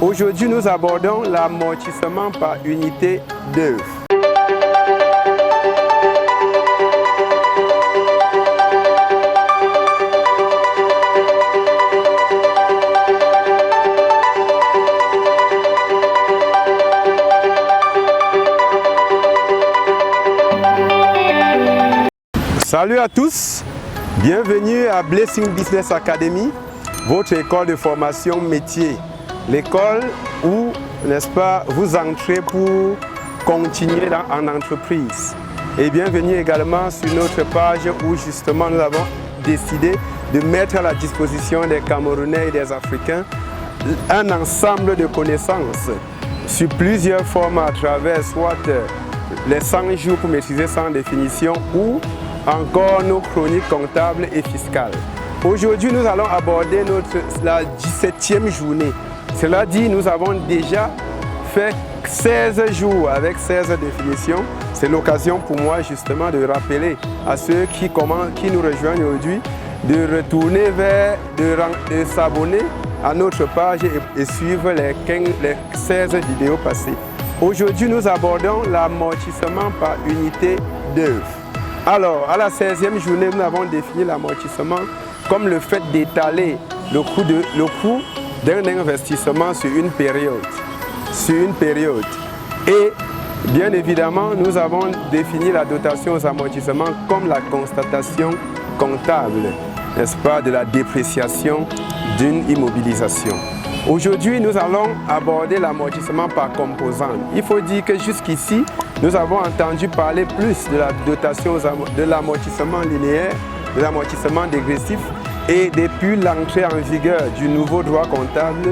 Aujourd'hui, nous abordons l'amortissement par unité d'œuvre. Salut à tous, bienvenue à Blessing Business Academy, votre école de formation métier. L'école où, n'est-ce pas, vous entrez pour continuer en entreprise. Et bienvenue également sur notre page où justement nous avons décidé de mettre à la disposition des Camerounais et des Africains un ensemble de connaissances sur plusieurs formats à travers soit les 100 jours pour maîtriser sans définition ou encore nos chroniques comptables et fiscales. Aujourd'hui, nous allons aborder la 17e journée. Cela dit, nous avons déjà fait 16 jours avec 16 définitions. C'est l'occasion pour moi justement de rappeler à ceux qui nous rejoignent aujourd'hui de retourner de s'abonner à notre page et suivre les 16 vidéos passées. Aujourd'hui, nous abordons l'amortissement par unité d'œuvre. Alors, à la 16e journée, nous avons défini l'amortissement comme le fait d'étaler le coût d'un investissement sur une période. Et bien évidemment, nous avons défini la dotation aux amortissements comme la constatation comptable, n'est-ce pas, de la dépréciation d'une immobilisation. Aujourd'hui, nous allons aborder l'amortissement par composante. Il faut dire que jusqu'ici, nous avons entendu parler plus de la dotation de l'amortissement linéaire, de l'amortissement dégressif et depuis l'entrée en vigueur du nouveau droit comptable,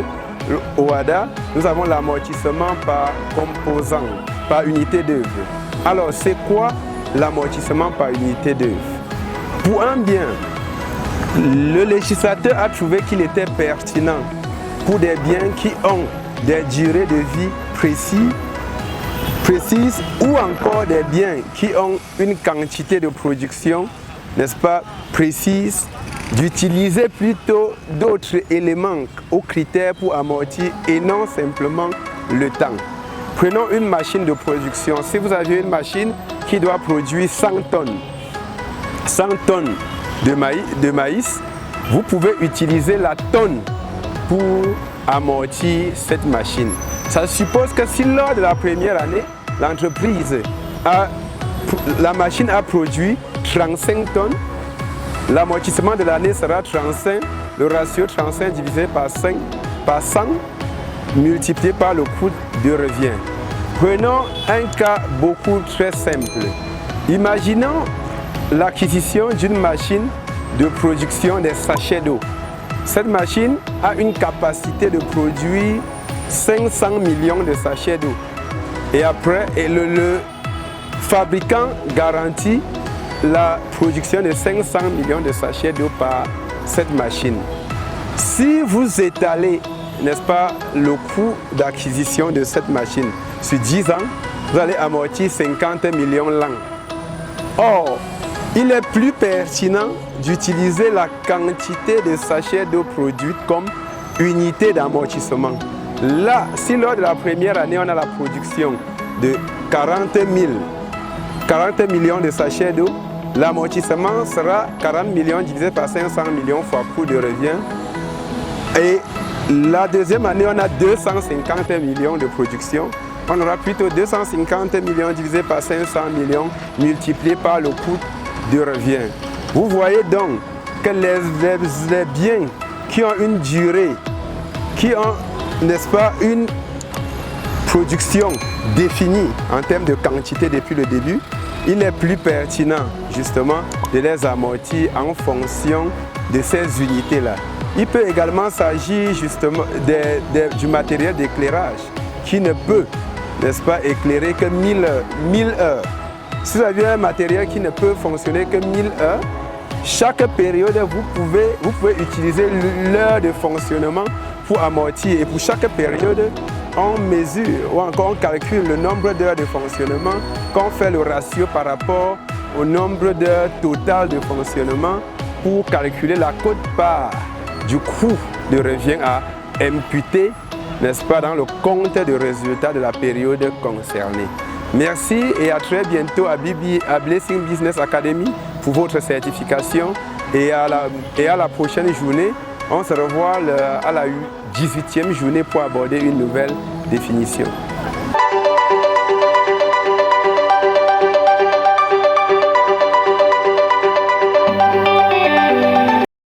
OHADA, nous avons l'amortissement par composant, par unité d'œuvre. Alors, c'est quoi l'amortissement par unité d'œuvre? Pour un bien, le législateur a trouvé qu'il était pertinent pour des biens qui ont des durées de vie précises ou encore des biens qui ont une quantité de production, n'est-ce pas, précise, d'utiliser plutôt d'autres éléments ou critères pour amortir et non simplement le temps. Prenons une machine de production. Si vous avez une machine qui doit produire 100 tonnes de maïs, vous pouvez utiliser la tonne pour amortir cette machine. Ça suppose que si lors de la première année, la machine a produit 35 tonnes, l'amortissement de l'année sera 35, le ratio 35 divisé par 100 multiplié par le coût de revient. Prenons un cas beaucoup très simple. Imaginons l'acquisition d'une machine de production des sachets d'eau. Cette machine a une capacité de produire 500 millions de sachets d'eau. Et après, le fabricant garantit la production de 500 millions de sachets d'eau par cette machine. Si vous étalez, n'est-ce pas, le coût d'acquisition de cette machine sur 10 ans, vous allez amortir 50 millions l'an. Or, il est plus pertinent d'utiliser la quantité de sachets d'eau produite comme unité d'amortissement. Là, si lors de la première année, on a la production de 40 millions de sachets d'eau, l'amortissement sera 40 millions divisé par 500 millions fois coût de revient. Et la deuxième année, on a 250 millions de production. On aura plutôt 250 millions divisé par 500 millions multiplié par le coût de revient. Vous voyez donc que les biens qui ont une durée, qui ont, n'est-ce pas, une production définie en termes de quantité depuis le début, il est plus pertinent justement de les amortir en fonction de ces unités-là. Il peut également s'agir justement du matériel d'éclairage qui ne peut, n'est-ce pas, éclairer que 1000 heures. Si vous avez un matériel qui ne peut fonctionner que 1000 heures, chaque période, vous pouvez utiliser l'heure de fonctionnement pour amortir. Et pour chaque période, on mesure ou encore on calcule le nombre d'heures de fonctionnement, qu'on fait le ratio par rapport au nombre d'heures totales de fonctionnement pour calculer la quote-part du coût de revient à imputer n'est-ce pas, dans le compte de résultats de la période concernée. Merci et à très bientôt à Blessing Business Academy pour votre certification et à la prochaine journée. On se revoit à la 18e journée pour aborder une nouvelle définition.